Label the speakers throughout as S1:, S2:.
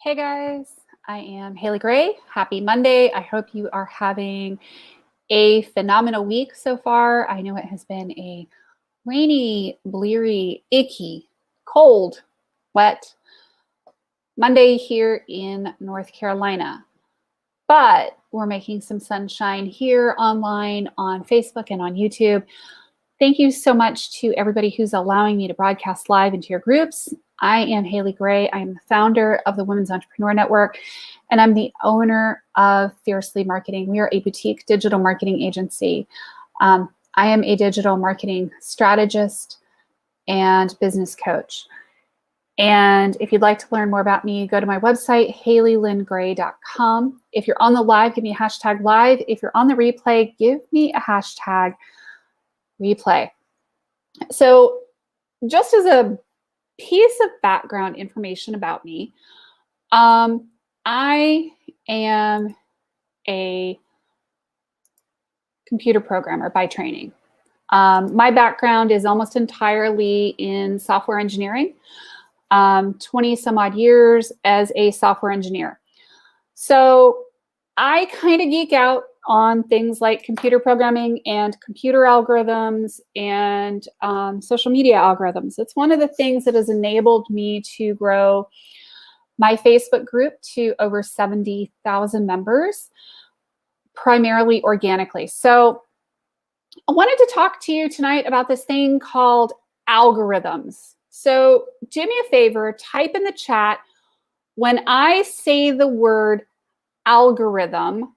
S1: Hey guys, I am Haley Gray. Happy Monday. I hope you are having a phenomenal week so far. I know it has been a rainy, bleary, icky, cold, wet Monday here in North Carolina. But we're making some sunshine here online on Facebook and on YouTube. Thank you so much to everybody who's allowing me to broadcast live into your groups. I am Haley Gray. I'm the founder of the Women's Entrepreneur Network, and I'm the owner of Fiercely Marketing. We are a boutique digital marketing agency. I am a digital marketing strategist and business coach. And if you'd like to learn more about me, go to my website, HaleyLynnGray.com. If you're on the live, give me a hashtag live. If you're on the replay, give me a hashtag replay. So just as a piece of background information about me, I am a computer programmer by training. My background is almost entirely in software engineering, 20 some odd years as a software engineer. So I kind of geek out on things like computer programming and computer algorithms and social media algorithms. It's one of the things that has enabled me to grow my Facebook group to over 70,000 members, primarily organically. So I wanted to talk to you tonight about this thing called algorithms. So do me a favor, type in the chat when I say the word algorithm,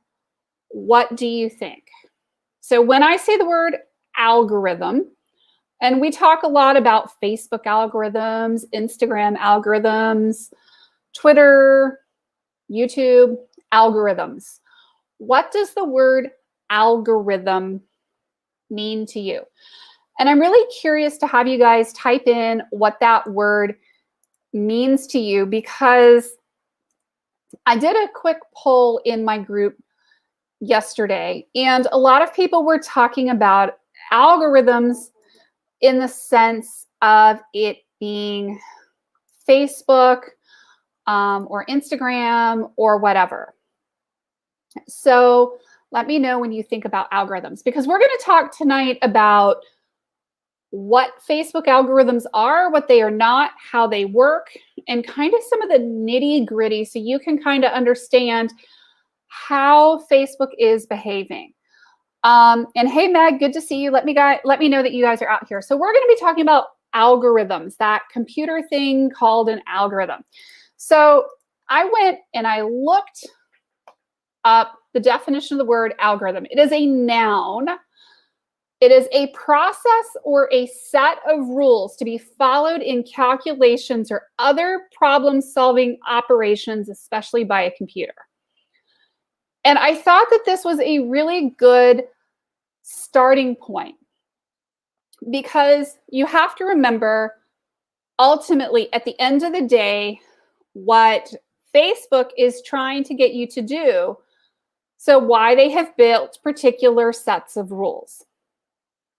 S1: what do you think? So when I say the word algorithm, and we talk a lot about Facebook algorithms, Instagram algorithms, Twitter, YouTube algorithms. What does the word algorithm mean to you? And I'm really curious to have you guys type in what that word means to you, because I did a quick poll in my group yesterday, and a lot of people were talking about algorithms in the sense of it being Facebook or Instagram or whatever. So let me know when you think about algorithms, because we're going to talk tonight about what Facebook algorithms are, what they are not, how they work, and kind of some of the nitty gritty so you can kind of understand how Facebook is behaving. And hey, Meg, good to see you. Let me know that you guys are out here. So we're going to be talking about algorithms, that computer thing called an algorithm. So I went and I looked up the definition of the word algorithm. It is a noun. It is a process or a set of rules to be followed in calculations or other problem-solving operations, especially by a computer. And I thought that this was a really good starting point, because you have to remember, ultimately, at the end of the day, what Facebook is trying to get you to do, so why they have built particular sets of rules.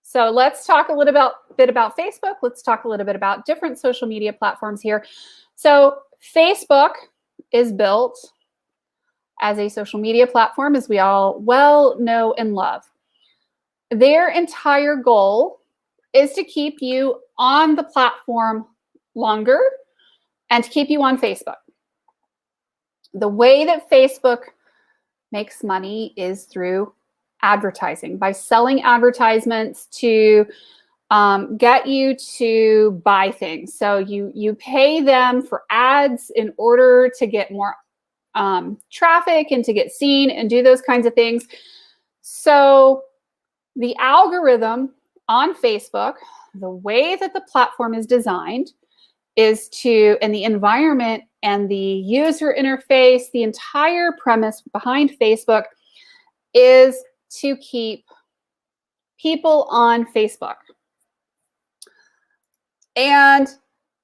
S1: So let's talk a little bit about Facebook. Let's talk a little bit about different social media platforms here. So Facebook is built as a social media platform, as we all well know and love. Their entire goal is to keep you on the platform longer and to keep you on Facebook. The way that Facebook makes money is through advertising, by selling advertisements to get you to buy things. So you pay them for ads in order to get more traffic and to get seen and do those kinds of things. So the algorithm on Facebook, the way that the platform is designed, is to, and the environment and the user interface, the entire premise behind Facebook is to keep people on Facebook. And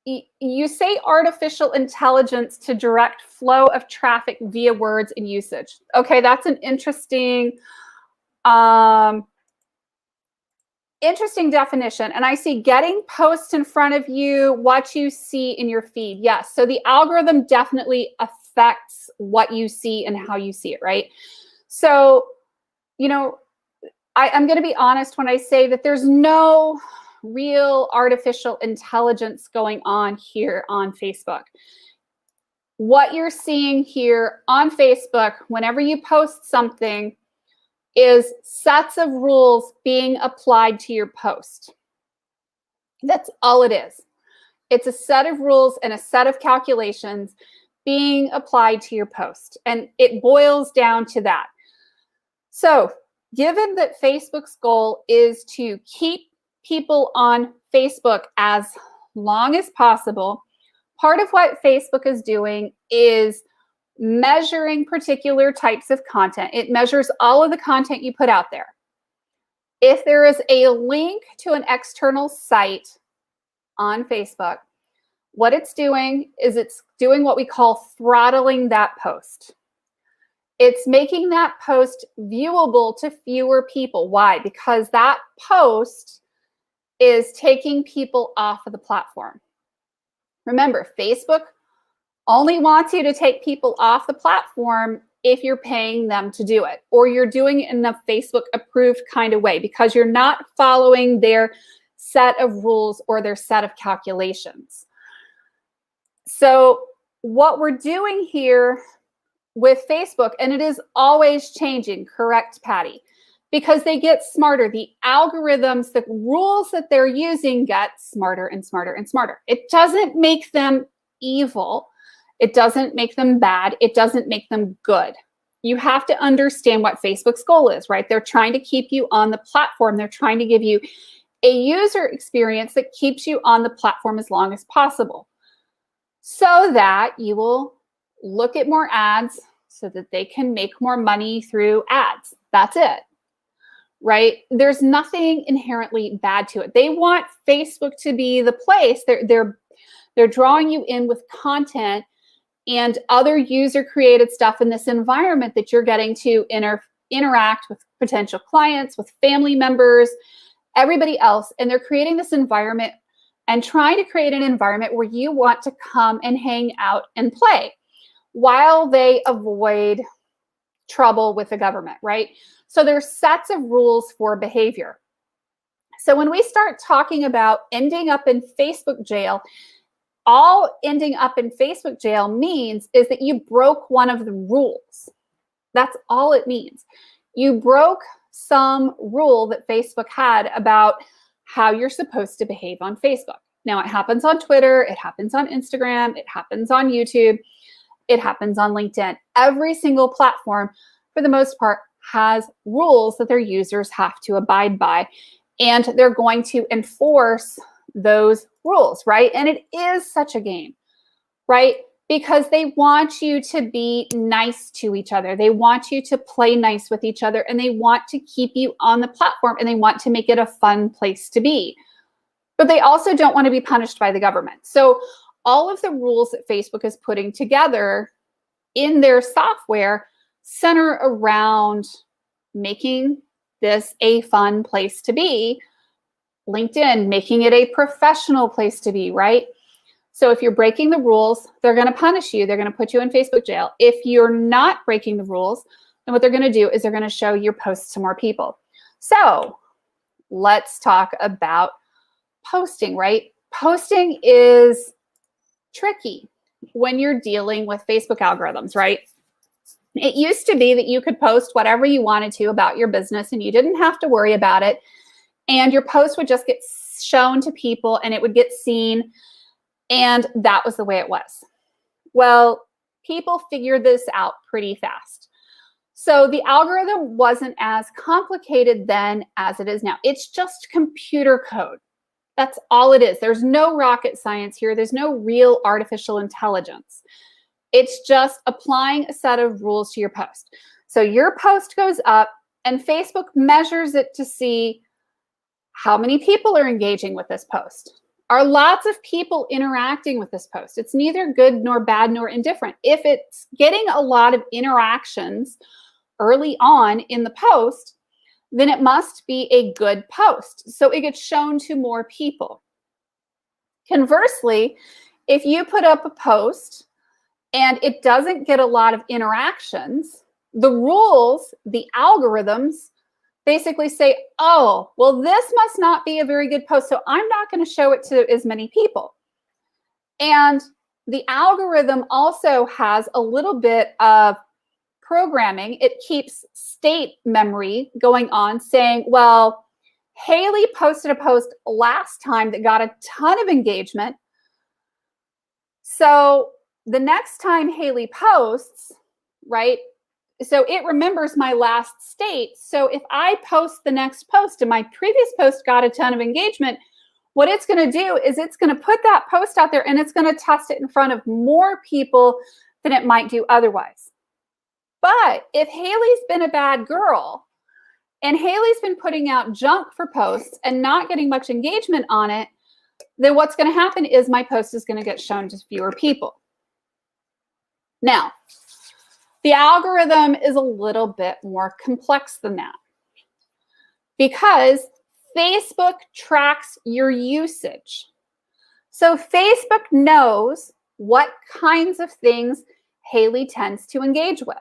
S1: you say artificial intelligence to direct flow of traffic via words and usage. Okay, that's an interesting definition. And I see getting posts in front of you, what you see in your feed. Yes, so the algorithm definitely affects what you see and how you see it, right? So, you know, I'm going to be honest when I say that there's no real artificial intelligence going on here on Facebook. What you're seeing here on Facebook, whenever you post something, is sets of rules being applied to your post. That's all it is. It's a set of rules and a set of calculations being applied to your post. And it boils down to that. So, given that Facebook's goal is to keep people on Facebook as long as possible, part of what Facebook is doing is measuring particular types of content. It measures all of the content you put out there. If there is a link to an external site on Facebook, what it's doing is it's doing what we call throttling that post. It's making that post viewable to fewer people. Why? Because that post is taking people off of the platform. Remember, Facebook only wants you to take people off the platform if you're paying them to do it, or you're doing it in a Facebook approved kind of way, because you're not following their set of rules or their set of calculations. So what we're doing here with Facebook, and it is always changing, correct, Patty? Because they get smarter. The algorithms, the rules that they're using get smarter and smarter and smarter. It doesn't make them evil. It doesn't make them bad. It doesn't make them good. You have to understand what Facebook's goal is, right? They're trying to keep you on the platform. They're trying to give you a user experience that keeps you on the platform as long as possible, so that you will look at more ads so that they can make more money through ads. That's it, right? There's nothing inherently bad to it. They want Facebook to be the place. They're drawing you in with content and other user-created stuff in this environment that you're getting to interact with potential clients, with family members, everybody else. And they're creating this environment and trying to create an environment where you want to come and hang out and play while they avoid trouble with the government, right? So there's sets of rules for behavior. So when we start talking about ending up in Facebook jail, all ending up in Facebook jail means is that you broke one of the rules. That's all it means. You broke some rule that Facebook had about how you're supposed to behave on Facebook. Now, it happens on Twitter, it happens on Instagram, it happens on YouTube, it happens on LinkedIn. Every single platform, for the most part, has rules that their users have to abide by, and they're going to enforce those rules, right? And it is such a game, right? Because they want you to be nice to each other. They want you to play nice with each other, and they want to keep you on the platform, and they want to make it a fun place to be. But they also don't want to be punished by the government. So all of the rules that Facebook is putting together in their software center around making this a fun place to be. LinkedIn, making it a professional place to be, right? So if you're breaking the rules, they're going to punish you. They're going to put you in Facebook jail. If you're not breaking the rules, then what they're going to do is they're going to show your posts to more people. So let's talk about posting, right? Posting is tricky when you're dealing with Facebook algorithms, right? It used to be that you could post whatever you wanted to about your business and you didn't have to worry about it. And your post would just get shown to people and it would get seen. And that was the way it was. Well, people figured this out pretty fast. So the algorithm wasn't as complicated then as it is now. It's just computer code. That's all it is. There's no rocket science here. There's no real artificial intelligence. It's just applying a set of rules to your post. So your post goes up and Facebook measures it to see how many people are engaging with this post. Are lots of people interacting with this post? It's neither good nor bad nor indifferent. If it's getting a lot of interactions early on in the post, then it must be a good post. So it gets shown to more people. Conversely, if you put up a post and it doesn't get a lot of interactions, the rules, the algorithms basically say, oh, well, this must not be a very good post, so I'm not going to show it to as many people. And the algorithm also has a little bit of programming. It keeps state memory going on, saying, well, Haley posted a post last time that got a ton of engagement. So the next time Haley posts, right, so it remembers my last state. So if I post the next post and my previous post got a ton of engagement, what it's going to do is it's going to put that post out there and it's going to test it in front of more people than it might do otherwise. But if Haley's been a bad girl and Haley's been putting out junk for posts and not getting much engagement on it, then what's going to happen is my post is going to get shown to fewer people. Now, the algorithm is a little bit more complex than that because Facebook tracks your usage. So Facebook knows what kinds of things Haley tends to engage with.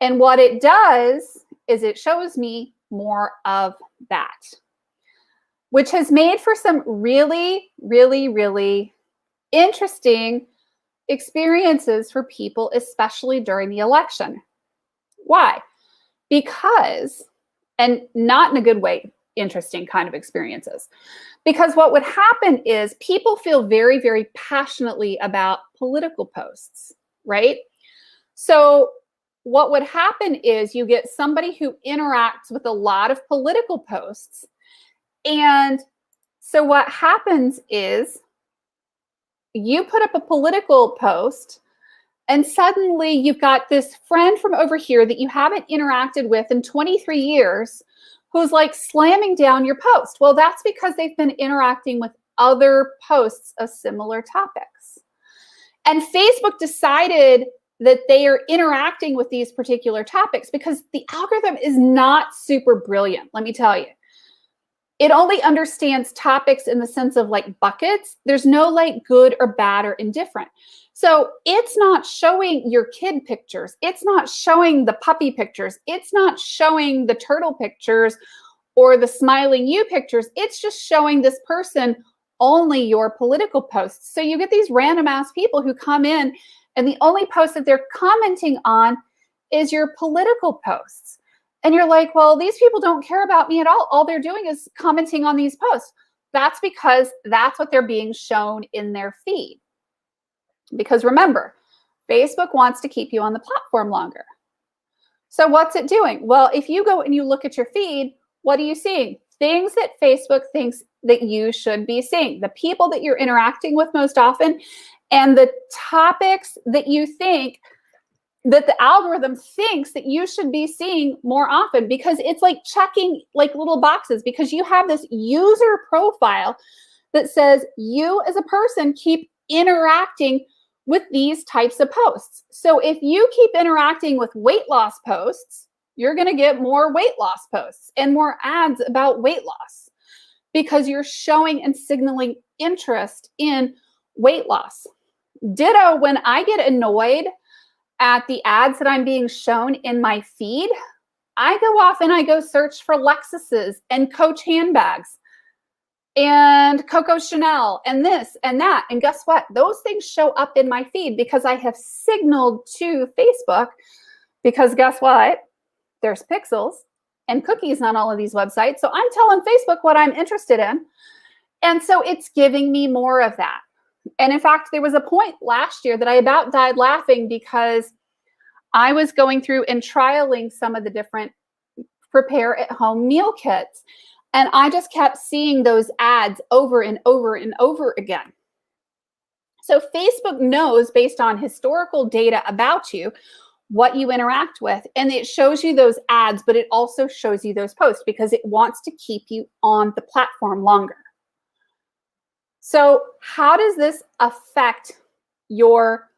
S1: And what it does is it shows me more of that, which has made for some really, really, really interesting experiences for people, especially during the election. Why? Because, and not in a good way, interesting kind of experiences. Because what would happen is people feel very, very passionately about political posts, right? So what would happen is you get somebody who interacts with a lot of political posts. And so what happens is you put up a political post and suddenly you've got this friend from over here that you haven't interacted with in 23 years who's like slamming down your post. Well, that's because they've been interacting with other posts of similar topics. And Facebook decided that they are interacting with these particular topics because the algorithm is not super brilliant, let me tell you. It only understands topics in the sense of like buckets. There's no like good or bad or indifferent. So it's not showing your kid pictures. It's not showing the puppy pictures. It's not showing the turtle pictures or the smiling you pictures. It's just showing this person only your political posts. So you get these random ass people who come in and the only post that they're commenting on is your political posts. And you're like, well, these people don't care about me at all. All they're doing is commenting on these posts. That's because that's what they're being shown in their feed. Because remember, Facebook wants to keep you on the platform longer. So what's it doing? Well, if you go and you look at your feed, what are you seeing? Things that Facebook thinks that you should be seeing. The people that you're interacting with most often and the topics that you think that the algorithm thinks that you should be seeing more often, because it's like checking like little boxes, because you have this user profile that says you as a person keep interacting with these types of posts. So if you keep interacting with weight loss posts, you're going to get more weight loss posts and more ads about weight loss because you're showing and signaling interest in weight loss. Ditto, when I get annoyed at the ads that I'm being shown in my feed, I go off and I go search for Lexuses and Coach handbags and Coco Chanel and this and that. And guess what? Those things show up in my feed because I have signaled to Facebook, because guess what? There's pixels and cookies on all of these websites. So I'm telling Facebook what I'm interested in. And so it's giving me more of that. And in fact, there was a point last year that I about died laughing because I was going through and trialing some of the different prepare at home meal kits. And I just kept seeing those ads over and over and over again. So Facebook knows, based on historical data about you, what you interact with. And it shows you those ads, but it also shows you those posts because it wants to keep you on the platform longer. So how does this affect your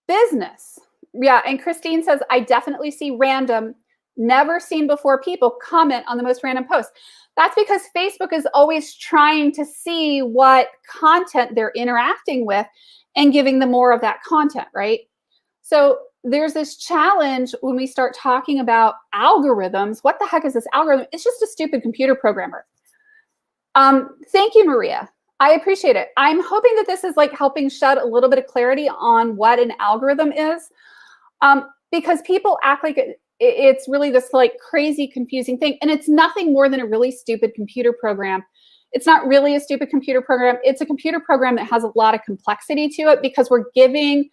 S1: business? Yeah, and Christine says, I definitely see random, never seen before people comment on the most random posts. That's because Facebook is always trying to see what content they're interacting with. and giving them more of that content, right? So there's this challenge when we start talking about algorithms. What the heck is this algorithm? It's just a stupid computer programmer. Thank you, Maria. I appreciate it. I'm hoping that this is like helping shed a little bit of clarity on what an algorithm is, because people act like it's really this like crazy, confusing thing. And it's nothing more than a really stupid computer program. It's not really a stupid computer program. It's a computer program that has a lot of complexity to it because we're giving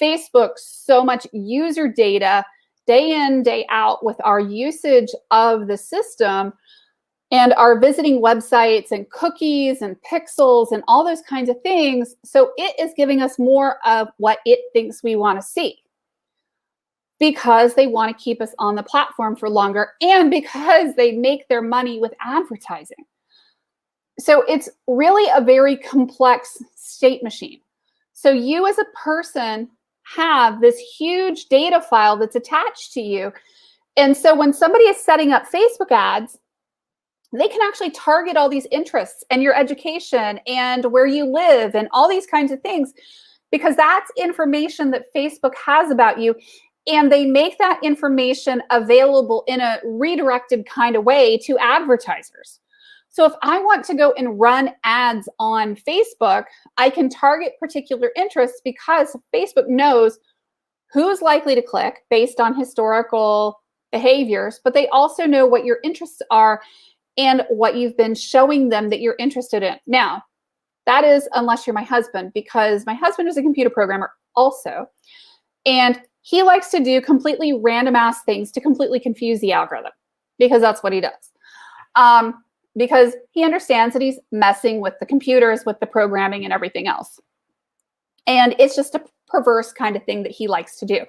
S1: Facebook so much user data day in, day out with our usage of the system and our visiting websites and cookies and pixels and all those kinds of things. So it is giving us more of what it thinks we want to see because they want to keep us on the platform for longer and because they make their money with advertising. So it's really a very complex state machine. So you as a person have this huge data file that's attached to you. And so when somebody is setting up Facebook ads, they can actually target all these interests and your education and where you live and all these kinds of things, because that's information that Facebook has about you. And they make that information available in a redirected kind of way to advertisers. So if I want to go and run ads on Facebook, I can target particular interests because Facebook knows who's likely to click based on historical behaviors, but they also know what your interests are and what you've been showing them that you're interested in. Now, that is unless you're my husband, because my husband is a computer programmer also, and he likes to do completely random ass things to completely confuse the algorithm because that's what he does. Because he understands that he's messing with the computers, with the programming and everything else. And it's just a perverse kind of thing that he likes to do.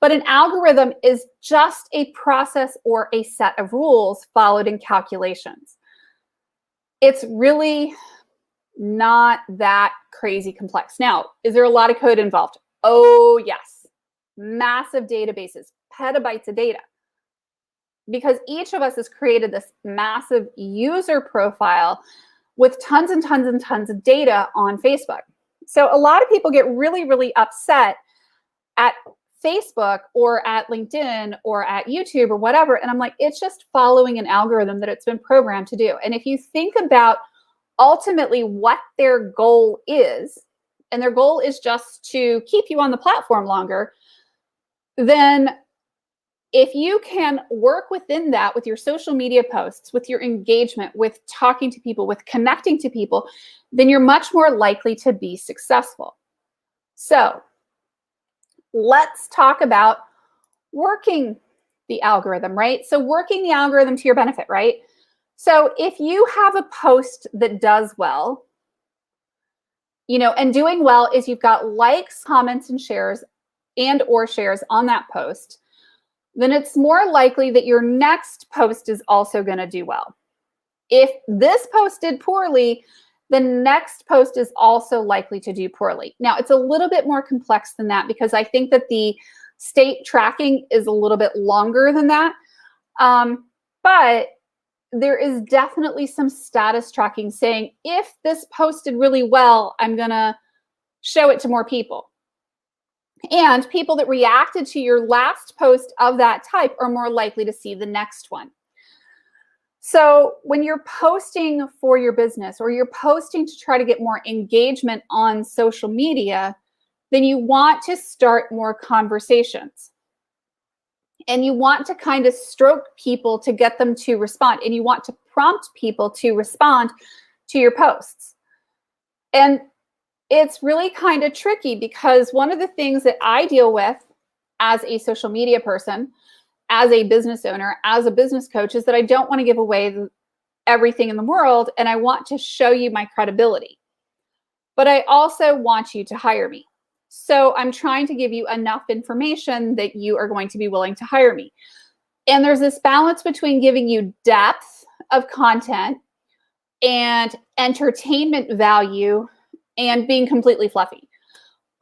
S1: But an algorithm is just a process or a set of rules followed in calculations. It's really not that crazy complex. Now, is there a lot of code involved? Oh, yes. Massive databases, petabytes of data. Because each of us has created this massive user profile with tons and tons and tons of data on Facebook. So a lot of people get really, really upset at Facebook or at LinkedIn or at YouTube or whatever. And I'm like, it's just following an algorithm that it's been programmed to do. And if you think about ultimately what their goal is, and their goal is just to keep you on the platform longer, then if you can work within that with your social media posts, with your engagement, with talking to people, with connecting to people, then you're much more likely to be successful. So let's talk about working the algorithm, right? So working the algorithm to your benefit, right? So if you have a post that does well, you know, and doing well is you've got likes, comments, and shares or shares on that post, then it's more likely that your next post is also going to do well. If this post did poorly, the next post is also likely to do poorly. Now, it's a little bit more complex than that because I think that the state tracking is a little bit longer than that. But there is definitely some status tracking saying, if this post did really well, I'm going to show it to more people. And people that reacted to your last post of that type are more likely to see the next one. So when you're posting for your business or you're posting to try to get more engagement on social media, then you want to start more conversations. And you want to kind of stroke people to get them to respond. And you want to prompt people to respond to your posts. And it's really kind of tricky because one of the things that I deal with as a social media person, as a business owner, as a business coach, is that I don't want to give away everything in the world, and I want to show you my credibility. But I also want you to hire me. So I'm trying to give you enough information that you are going to be willing to hire me. And there's this balance between giving you depth of content and entertainment value and being completely fluffy.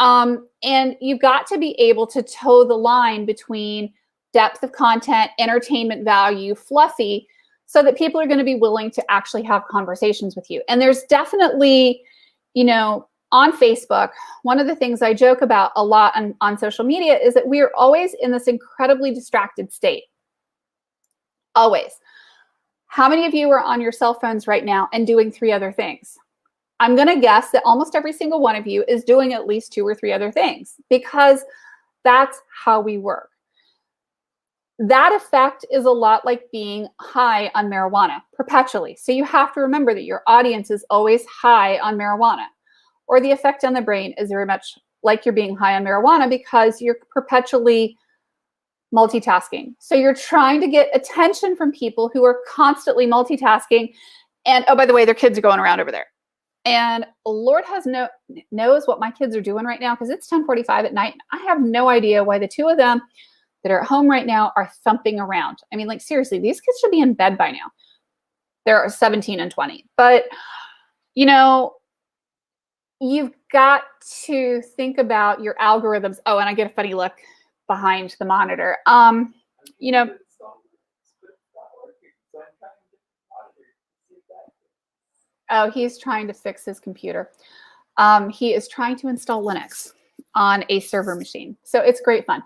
S1: And you've got to be able to toe the line between depth of content, entertainment value, fluffy, so that people are going to be willing to actually have conversations with you. And there's definitely, you know, on Facebook, one of the things I joke about a lot on social media is that we are always in this incredibly distracted state. Always. How many of you are on your cell phones right now and doing 3 other things? I'm going to guess that almost every single one of you is doing at least 2 or 3 other things, because that's how we work. That effect is a lot like being high on marijuana perpetually. So you have to remember that your audience is always high on marijuana, or the effect on the brain is very much like you're being high on marijuana, because you're perpetually multitasking. So you're trying to get attention from people who are constantly multitasking. And oh, by the way, their kids are going around over there. And Lord knows what my kids are doing right now, because it's 10:45 at night. I have no idea why the 2 of them that are at home right now are thumping around. I mean, like, seriously, these kids should be in bed by now. They're 17 and 20. But, you know, you've got to think about your algorithms. Oh, and I get a funny look behind the monitor. You know, oh, he's trying to fix his computer. He is trying to install Linux on a server machine. So it's great fun.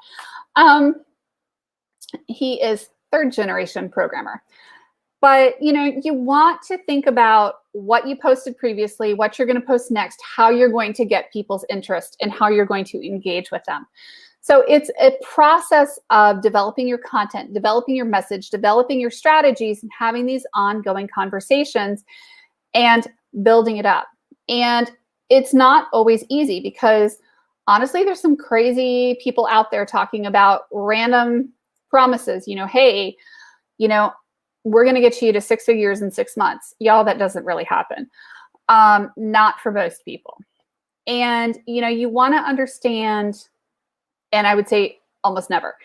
S1: He is 3rd generation programmer. But, you know, you want to think about what you posted previously, what you're going to post next, how you're going to get people's interest, and how you're going to engage with them. So it's a process of developing your content, developing your message, developing your strategies, and having these ongoing conversations and building it up. And it's not always easy, because honestly, there's some crazy people out there talking about random promises. You know, hey, you know, we're going to get you to 6 figures in 6 months. Y'all, that doesn't really happen. Not for most people. And, you know, you want to understand, and I would say almost never,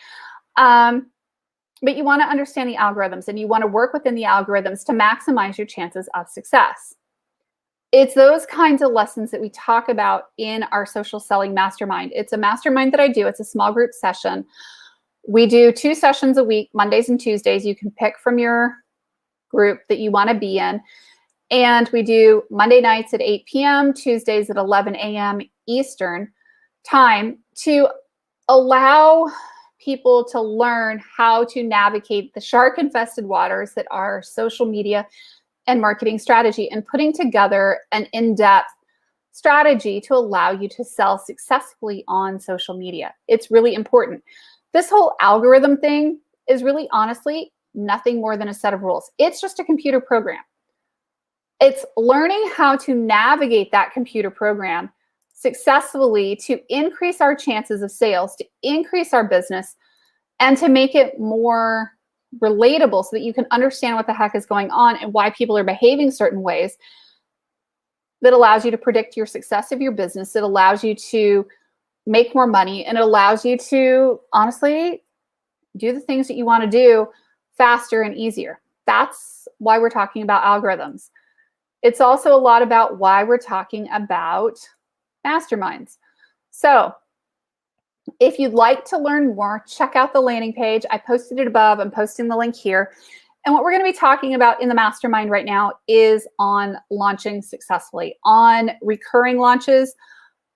S1: but you want to understand the algorithms, and you want to work within the algorithms to maximize your chances of success. It's those kinds of lessons that we talk about in our social selling mastermind. It's a mastermind that I do. It's a small group session. We do 2 sessions a week, Mondays and Tuesdays. You can pick from your group that you want to be in. And we do Monday nights at 8 p.m., Tuesdays at 11 a.m. Eastern time, to allow people to learn how to navigate the shark-infested waters that are social media and marketing strategy, and putting together an in-depth strategy to allow you to sell successfully on social media. It's really important. This whole algorithm thing is really, honestly, nothing more than a set of rules. It's just a computer program. It's learning how to navigate that computer program successfully to increase our chances of sales, to increase our business, and to make it more relatable so that you can understand what the heck is going on and why people are behaving certain ways. That allows you to predict your success of your business. It allows you to make more money, and it allows you to, honestly, do the things that you want to do faster and easier. That's why we're talking about algorithms. It's also a lot about why we're talking about masterminds. So if you'd like to learn more, check out the landing page. I posted it above. I'm posting the link here. And what we're going to be talking about in the mastermind right now is on launching successfully, on recurring launches,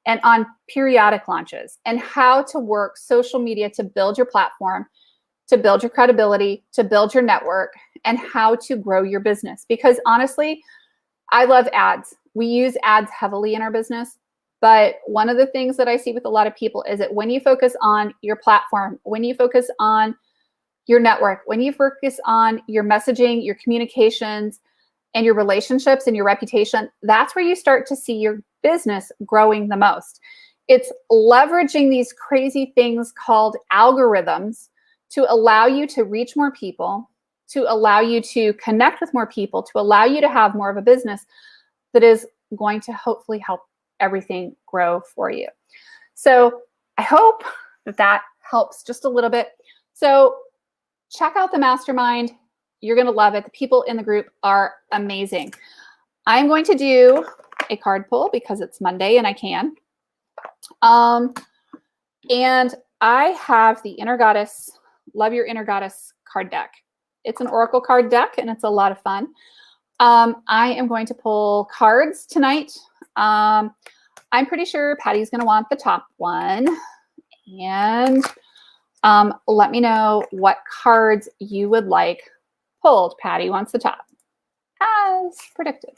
S1: and on periodic launches, and how to work social media to build your platform, to build your credibility, to build your network, and how to grow your business. Because honestly, I love ads. We use ads heavily in our business. But one of the things that I see with a lot of people is that when you focus on your platform, when you focus on your network, when you focus on your messaging, your communications, and your relationships and your reputation, that's where you start to see your business growing the most. It's leveraging these crazy things called algorithms to allow you to reach more people, to allow you to connect with more people, to allow you to have more of a business that is going to hopefully help everything grow for you. So I hope that that helps just a little bit. So check out the mastermind. You're going to love it. The people in the group are amazing. I'm going to do a card pull because it's Monday and I can. And I have the Inner Goddess, Love Your Inner Goddess card deck. It's an oracle card deck and it's a lot of fun. I am going to pull cards tonight. I I'm pretty sure Patty's going to want the top one. And let me know what cards you would like pulled. Patty wants the top, as predicted.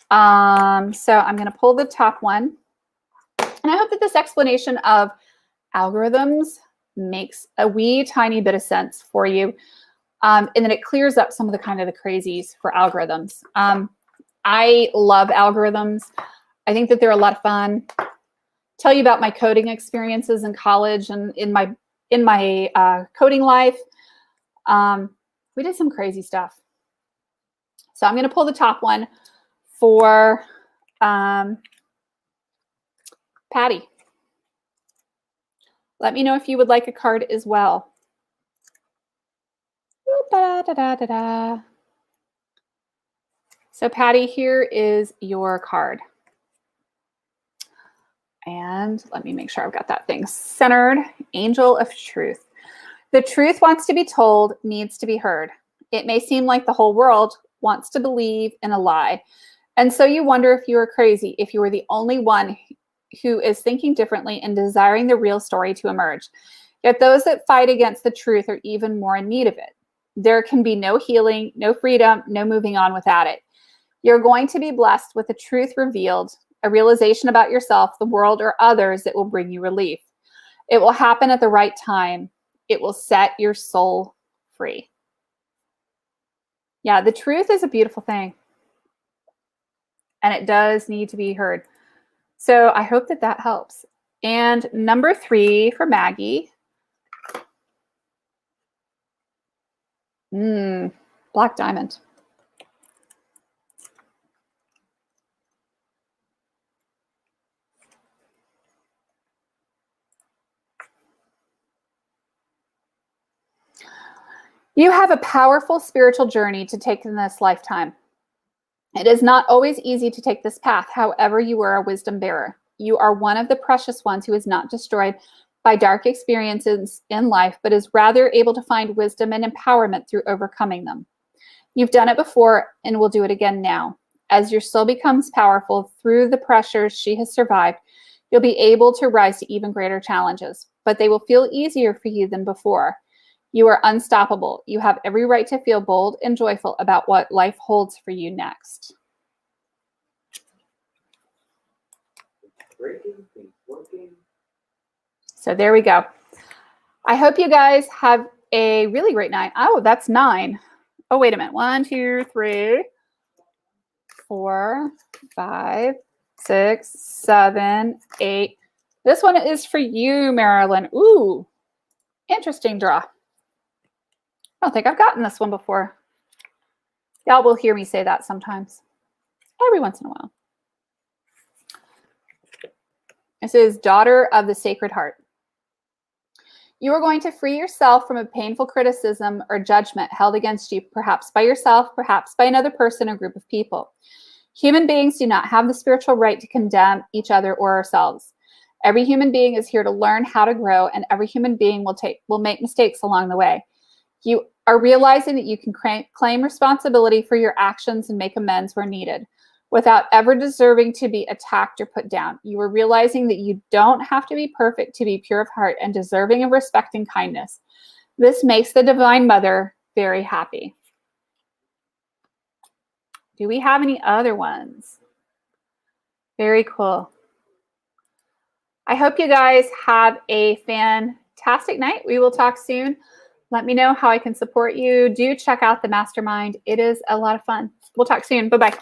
S1: So I'm going to pull the top one. And I hope that this explanation of algorithms makes a wee tiny bit of sense for you. And then it clears up some of the crazies for algorithms. I love algorithms. I think that they're a lot of fun. Tell you about my coding experiences in college and in my coding life. We did some crazy stuff. So I'm going to pull the top one for Patty. Let me know if you would like a card as well. So Patty, here is your card. And let me make sure I've got that thing centered. Angel of Truth. The truth wants to be told, needs to be heard. It may seem like the whole world wants to believe in a lie. And so you wonder if you are crazy, if you are the only one who is thinking differently and desiring the real story to emerge. Yet those that fight against the truth are even more in need of it. There can be no healing, no freedom, no moving on without it. You're going to be blessed with the truth revealed, a realization about yourself, the world, or others that will bring you relief. It will happen at the right time. It will set your soul free. Yeah, the truth is a beautiful thing. And it does need to be heard. So I hope that that helps. And number 3 for Maggie. Black diamond. You have a powerful spiritual journey to take in this lifetime. It is not always easy to take this path. However, you are a wisdom bearer. You are one of the precious ones who is not destroyed by dark experiences in life, but is rather able to find wisdom and empowerment through overcoming them. You've done it before and will do it again now. As your soul becomes powerful through the pressures she has survived, you'll be able to rise to even greater challenges, but they will feel easier for you than before. You are unstoppable. You have every right to feel bold and joyful about what life holds for you next. So there we go. I hope you guys have a really great night. Oh, that's 9. Oh, wait a minute. 1, 2, 3, 4, 5, 6, 7, 8. This one is for you, Marilyn. Ooh, interesting draw. I don't think I've gotten this one before. Y'all will hear me say that sometimes, every once in a while. This is Daughter of the Sacred Heart. You are going to free yourself from a painful criticism or judgment held against you, perhaps by yourself, perhaps by another person or group of people. Human beings do not have the spiritual right to condemn each other or ourselves. Every human being is here to learn how to grow, and every human being will make mistakes along the way. You are realizing that you can claim responsibility for your actions and make amends where needed, without ever deserving to be attacked or put down. You are realizing that you don't have to be perfect to be pure of heart and deserving of respect and kindness. This makes the Divine Mother very happy. Do we have any other ones? Very cool. I hope you guys have a fantastic night. We will talk soon. Let me know how I can support you. Do check out the mastermind. It is a lot of fun. We'll talk soon. Bye-bye.